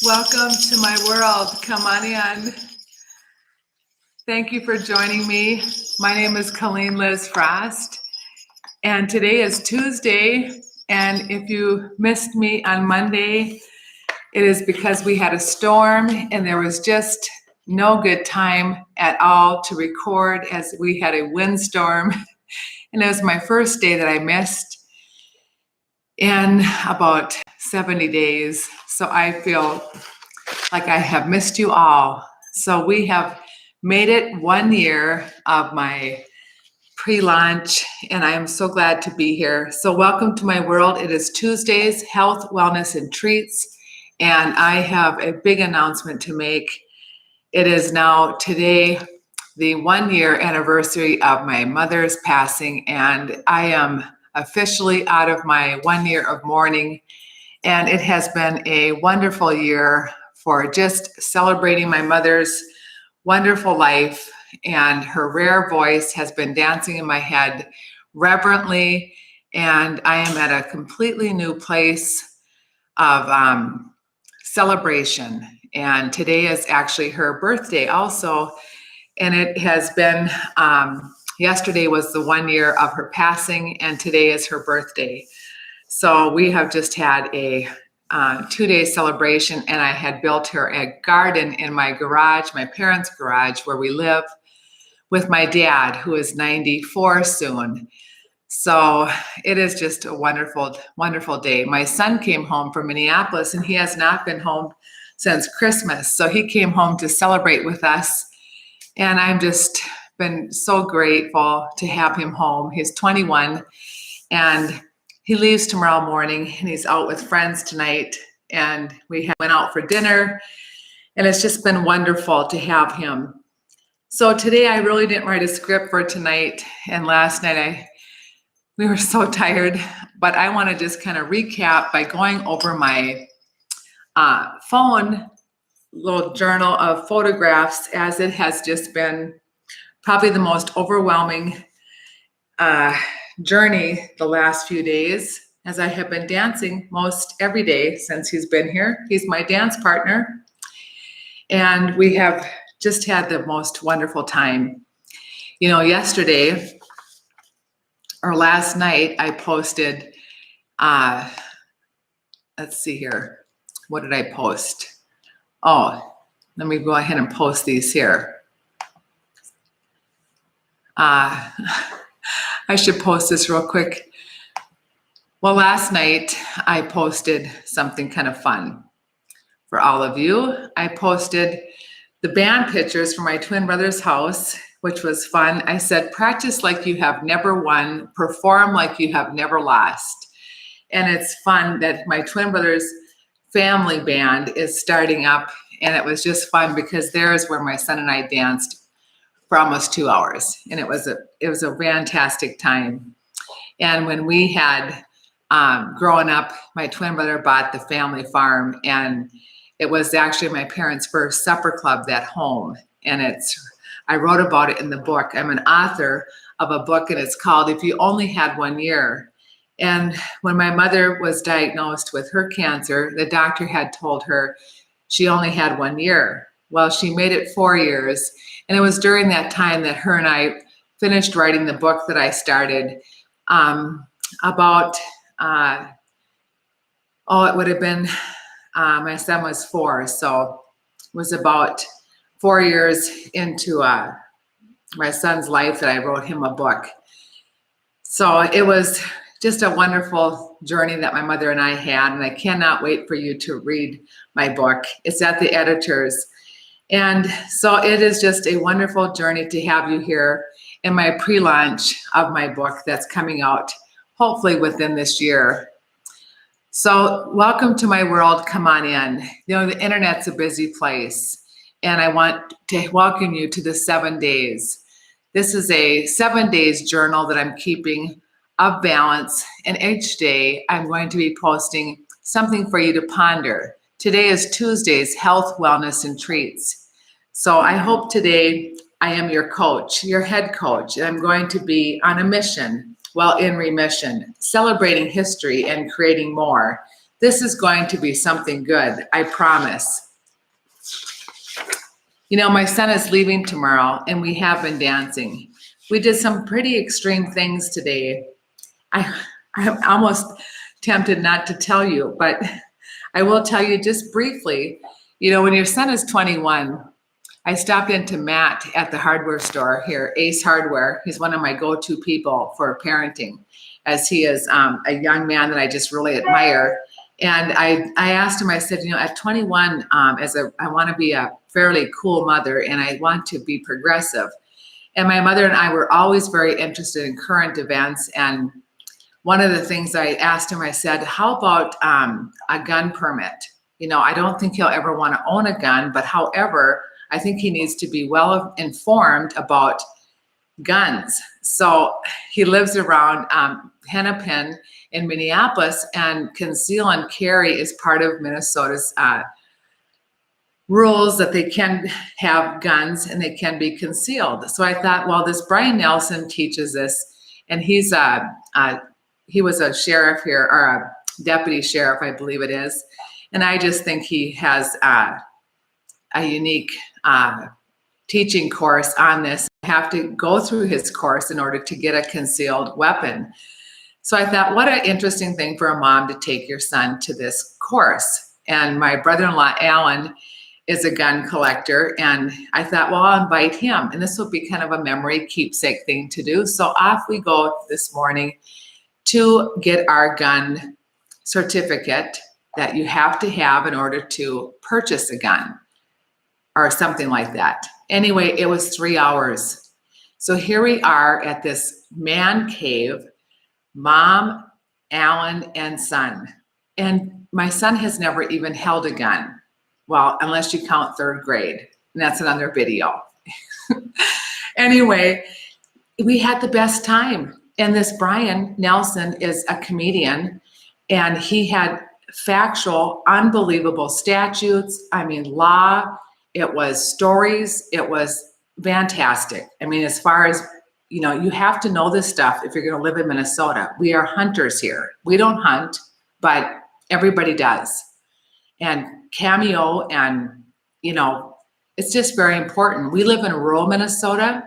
Welcome to my world. Come on in. Thank you for joining me. My name is Colleen Liz Frost, and today is Tuesday. And if you missed me on Monday, it is because we had a storm and there was just no good time at all to record, as we had a windstorm. And it was my first day that I missed in about 70 days. So I feel like I have missed you all. So we have made it 1 year of my pre-launch, and I am so glad to be here. So welcome to my world. It is Tuesdays, Health, Wellness, and Treats, and I have a big announcement to make. It is now today the 1 year anniversary of my mother's passing, and I am officially out of my 1 year of mourning. And it has been a wonderful year for just celebrating my mother's wonderful life, and her rare voice has been dancing in my head reverently, and I am at a completely new place of celebration. And today is actually her birthday also, and it has been, yesterday was the 1 year of her passing, and today is her birthday. So we have just had a 2-day celebration, and I had built her a garden in my garage, my parents' garage, where we live, with my dad, who is 94 soon. So it is just a wonderful, wonderful day. My son came home from Minneapolis, and he has not been home since Christmas. So he came home to celebrate with us, and I'm just been so grateful to have him home. He's 21, and he leaves tomorrow morning, and he's out with friends tonight, and we went out for dinner, and it's just been wonderful to have him. So today I really didn't write a script for tonight, and last night we were so tired, but I want to just kind of recap by going over my phone little journal of photographs, as it has just been probably the most overwhelming journey the last few days, as I have been dancing most every day since he's been here. He's my dance partner, and we have just had the most wonderful time. You know, yesterday or last night I posted, let's see here, what did I post? Oh, let me go ahead and post these here. I should post this real quick. Well, last night I posted something kind of fun for all of you. I posted the band pictures for my twin brother's house, which was fun. I said, practice like you have never won, perform like you have never lost. And it's fun that my twin brother's family band is starting up, and it was just fun because there is where my son and I danced for almost 2 hours, and it was a fantastic time. And when we had grown up, my twin brother bought the family farm, and it was actually my parents' first supper club at home. And I wrote about it in the book. I'm an author of a book, and it's called If You Only Had 1 Year. And when my mother was diagnosed with her cancer, the doctor had told her she only had 1 year. Well, she made it 4 years. And it was during that time that her and I finished writing the book that I started about, it would have been, my son was 4. So it was about 4 years into my son's life that I wrote him a book. So it was just a wonderful journey that my mother and I had, and I cannot wait for you to read my book. It's at the editor's. And so it is just a wonderful journey to have you here in my pre-launch of my book that's coming out hopefully within this year. So welcome to my world. Come on in. You know, the internet's a busy place, and I want to welcome you to the 7 days. This is a 7 days journal that I'm keeping of balance, and each day I'm going to be posting something for you to ponder. Today is Tuesday's Health, Wellness, and Treats. So I hope today I am your coach, your head coach, and I'm going to be on a mission, well, in remission, celebrating history and creating more. This is going to be something good, I promise. You know, my son is leaving tomorrow, and we have been dancing. We did some pretty extreme things today. I'm almost tempted not to tell you, but I will tell you just briefly. You know, when your son is 21, I stopped into Matt at the hardware store here, Ace Hardware. He's one of my go-to people for parenting, as he is a young man that I just really admire. And I asked him, I said, you know, at 21, I want to be a fairly cool mother, and I want to be progressive. And my mother and I were always very interested in current events. And one of the things I asked him, I said, how about a gun permit? You know, I don't think he'll ever want to own a gun, but however, I think he needs to be well informed about guns. So he lives around Hennepin in Minneapolis, and conceal and carry is part of Minnesota's rules that they can have guns and they can be concealed. So I thought, well, this Brian Nelson teaches this, and he was a sheriff here, or a deputy sheriff, I believe it is. And I just think he has a unique teaching course on this. You have to go through his course in order to get a concealed weapon. So I thought, what an interesting thing for a mom to take your son to this course. And my brother-in-law, Alan, is a gun collector. And I thought, well, I'll invite him. And this will be kind of a memory keepsake thing to do. So off we go this morning to get our gun certificate that you have to have in order to purchase a gun or something like that. Anyway, it was 3 hours. So here we are at this man cave, mom, Alan, and son. And my son has never even held a gun. Well, unless you count third grade, and that's another video. Anyway, we had the best time. And this Brian Nelson is a comedian, and he had factual, unbelievable statutes. I mean, law, it was stories, it was fantastic. I mean, as far as, you know, you have to know this stuff if you're going to live in Minnesota. We are hunters here. We don't hunt, but everybody does. And cameo, and, you know, it's just very important. We live in rural Minnesota,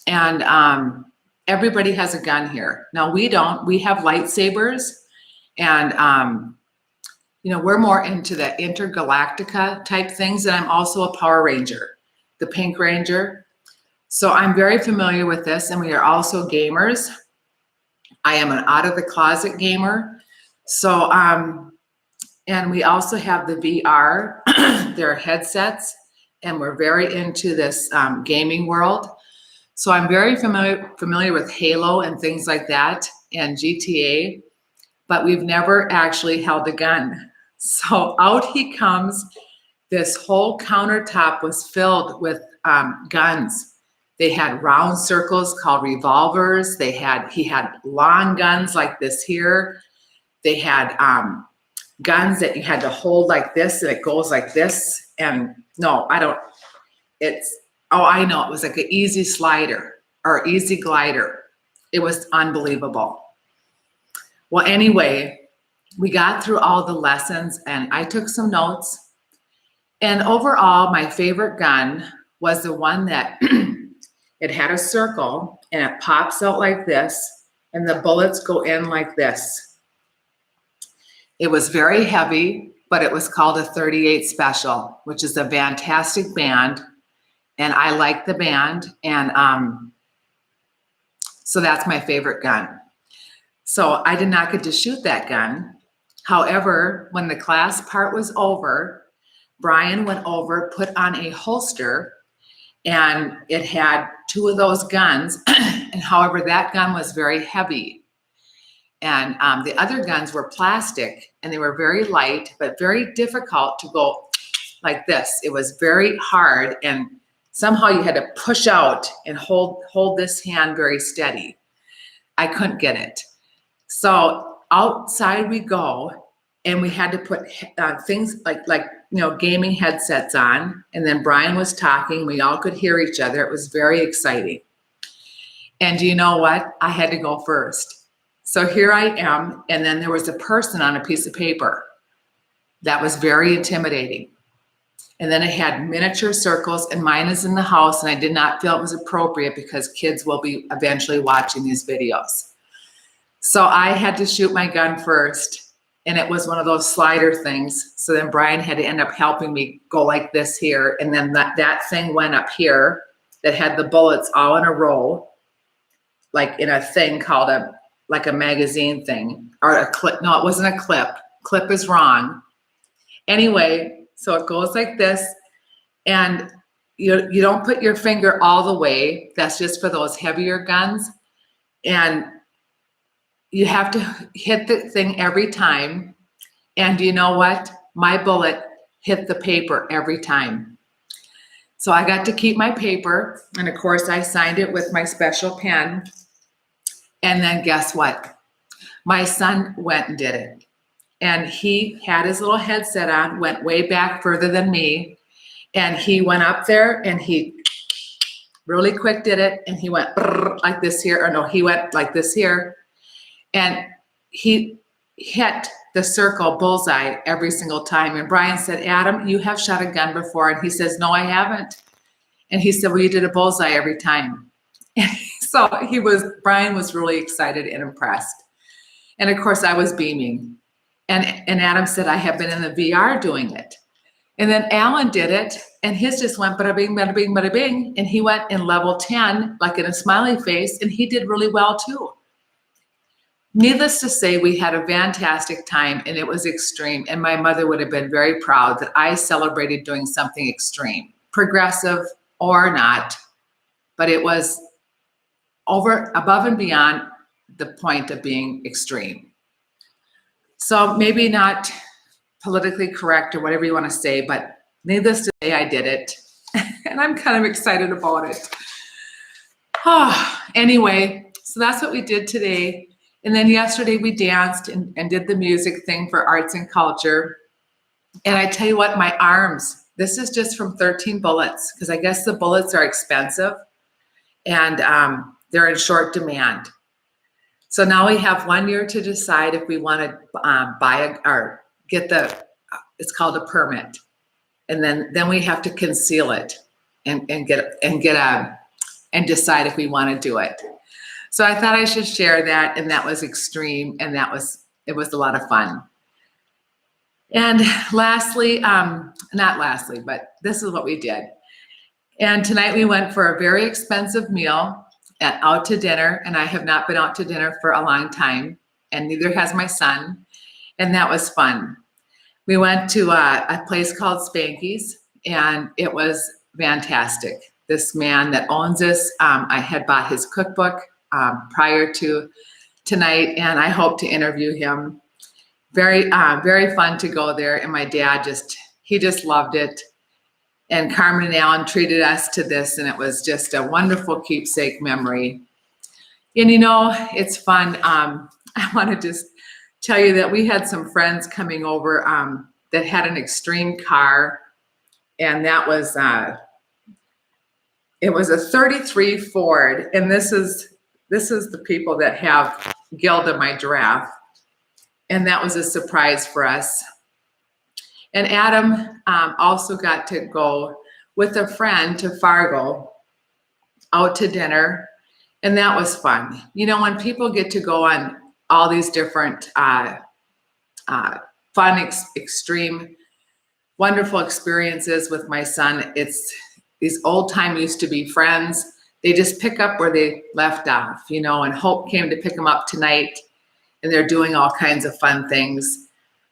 and everybody has a gun here. Now, we don't. We have lightsabers, and, you know, we're more into the intergalactica type things, and I'm also a Power Ranger, the Pink Ranger. So I'm very familiar with this, and we are also gamers. I am an out-of-the-closet gamer. So, and we also have the VR, their headsets, and we're very into this gaming world. So I'm very familiar with Halo and things like that, and GTA, but we've never actually held a gun. So out he comes. This whole countertop was filled with guns. They had round circles called revolvers. He had long guns like this here. They had guns that you had to hold like this, and it goes like this. And no, I know, it was like an easy slider or easy glider. It was unbelievable. Well, anyway, we got through all the lessons, and I took some notes. And overall, my favorite gun was the one that it had a circle, and it pops out like this, and the bullets go in like this. It was very heavy, but it was called a 38 Special, which is a fantastic band, and I like the band, and so that's my favorite gun. So I did not get to shoot that gun. However, when the class part was over, Brian went over, put on a holster, and it had 2 of those guns. And however, that gun was very heavy. And the other guns were plastic, and they were very light, but very difficult to go like this. It was very hard, and somehow you had to push out and hold this hand very steady. I couldn't get it. So outside we go, and we had to put things like gaming headsets on. And then Brian was talking. We all could hear each other. It was very exciting. And do you know what? I had to go first. So here I am, and then there was a person on a piece of paper. That was very intimidating. And then it had miniature circles, and mine is in the house, and I did not feel it was appropriate because kids will be eventually watching these videos. So I had to shoot my gun first, and it was one of those slider things. So then Brian had to end up helping me go like this here, and then that thing went up here that had the bullets all in a row, like in a thing called like a magazine thing, or a clip. No, it wasn't a clip. Clip is wrong. Anyway, so it goes like this, and you don't put your finger all the way. That's just for those heavier guns. And you have to hit the thing every time. And you know what? My bullet hit the paper every time. So I got to keep my paper. And of course, I signed it with my special pen. And then guess what? My son went and did it. And he had his little headset on, went way back further than me. And he went up there and he really quick did it. And he went like this here, or no, he went like this here. And he hit the circle bullseye every single time. And Brian said, Adam, you have shot a gun before. And he says, no, I haven't. And he said, well, you did a bullseye every time. And so Brian was really excited and impressed. And of course I was beaming. And Adam said, I have been in the VR doing it. And then Alan did it, and his just went bada bing, bada bing, bada bing. And he went in level 10, like in a smiley face, and he did really well too. Needless to say, we had a fantastic time, and it was extreme. And my mother would have been very proud that I celebrated doing something extreme, progressive or not, but it was above and beyond the point of being extreme. So maybe not politically correct or whatever you want to say, but needless to say, I did it. And I'm kind of excited about it. Anyway, so that's what we did today. And then yesterday we danced and did the music thing for arts and culture. And I tell you what, my arms, this is just from 13 bullets, because I guess the bullets are expensive and they're in short demand. So now we have 1 year to decide if we want to buy or get it's called a permit. And then we have to conceal it and decide if we want to do it. So I thought I should share that, and that was extreme, and it was a lot of fun. And lastly, not lastly, but this is what we did. And tonight we went for a very expensive meal out to dinner, and I have not been out to dinner for a long time, and neither has my son, and that was fun. We went to a place called Spanky's, and it was fantastic. This man that owns this, I had bought his cookbook prior to tonight, and I hope to interview him. Very fun to go there, and my dad he just loved it. And Carmen and Alan treated us to this, and it was just a wonderful keepsake memory. And it's fun. I want to just tell you that we had some friends coming over that had an extreme car, and that was it was a 33 Ford, and this is the people that have Gilda, my giraffe, and that was a surprise for us. And Adam also got to go with a friend to Fargo out to dinner, and that was fun. When people get to go on all these different fun, extreme, wonderful experiences with my son, it's these old time used to be friends. They just pick up where they left off, and Hope came to pick them up tonight, and they're doing all kinds of fun things.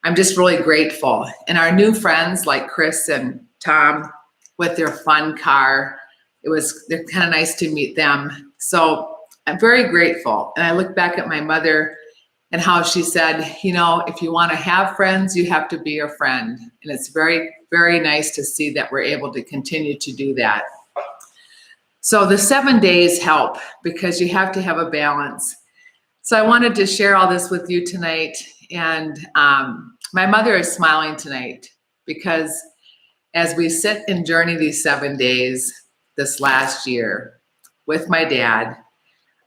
I'm just really grateful. And our new friends like Chris and Tom with their fun car, they're kind of nice to meet them. So I'm very grateful. And I look back at my mother and how she said, if you want to have friends, you have to be your friend. And it's very, very nice to see that we're able to continue to do that. So the 7 days help because you have to have a balance. So I wanted to share all this with you tonight. And my mother is smiling tonight because as we sit and journey these 7 days this last year with my dad,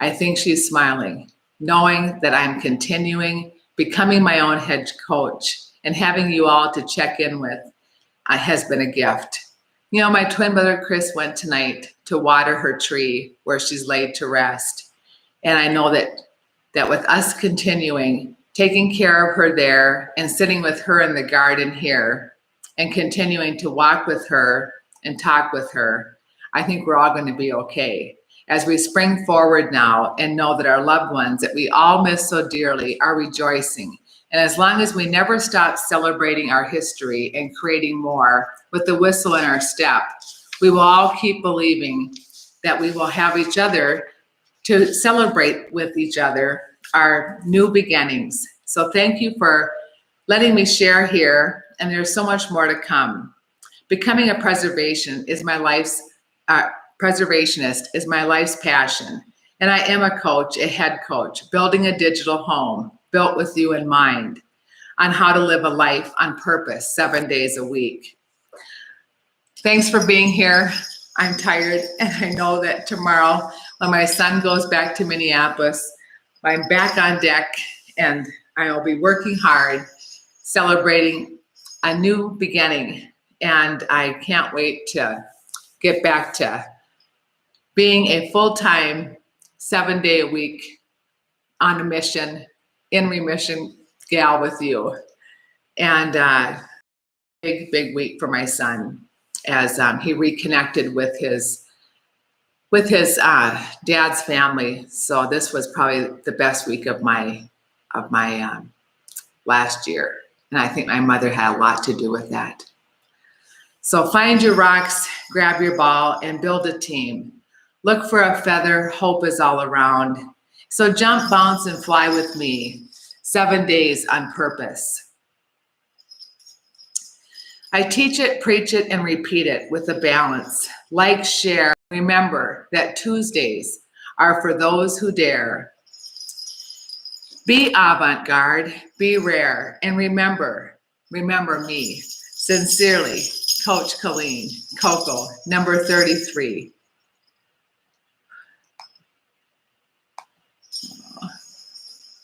I think she's smiling, knowing that I'm continuing, becoming my own head coach and having you all to check in with has been a gift. You know, my twin brother Chris went tonight to water her tree where she's laid to rest. And I know that with us continuing, taking care of her there and sitting with her in the garden here and continuing to walk with her and talk with her, I think we're all going to be okay. As we spring forward now and know that our loved ones that we all miss so dearly are rejoicing. And as long as we never stop celebrating our history and creating more with the whistle in our step, we will all keep believing that we will have each other to celebrate with each other our new beginnings. So thank you for letting me share here, and there's so much more to come. Becoming a preservationist is my life's passion. And I am a coach, a head coach, building a digital home built with you in mind on how to live a life on purpose 7 days a week. Thanks for being here. I'm tired, and I know that tomorrow when my son goes back to Minneapolis, I'm back on deck and I'll be working hard, celebrating a new beginning. And I can't wait to get back to being a full-time 7 day a week on a mission, in remission gal with you. And big week for my son as he reconnected with his dad's family. So this was probably the best week of my last year. And I think my mother had a lot to do with that. So find your rocks, grab your ball, and build a team. Look for a feather, hope is all around. So jump, bounce, and fly with me. 7 days on purpose. I teach it, preach it, and repeat it with a balance. Like, share, remember that Tuesdays are for those who dare. Be avant-garde, be rare, and remember me. Sincerely, Coach Colleen, Coco, number 33.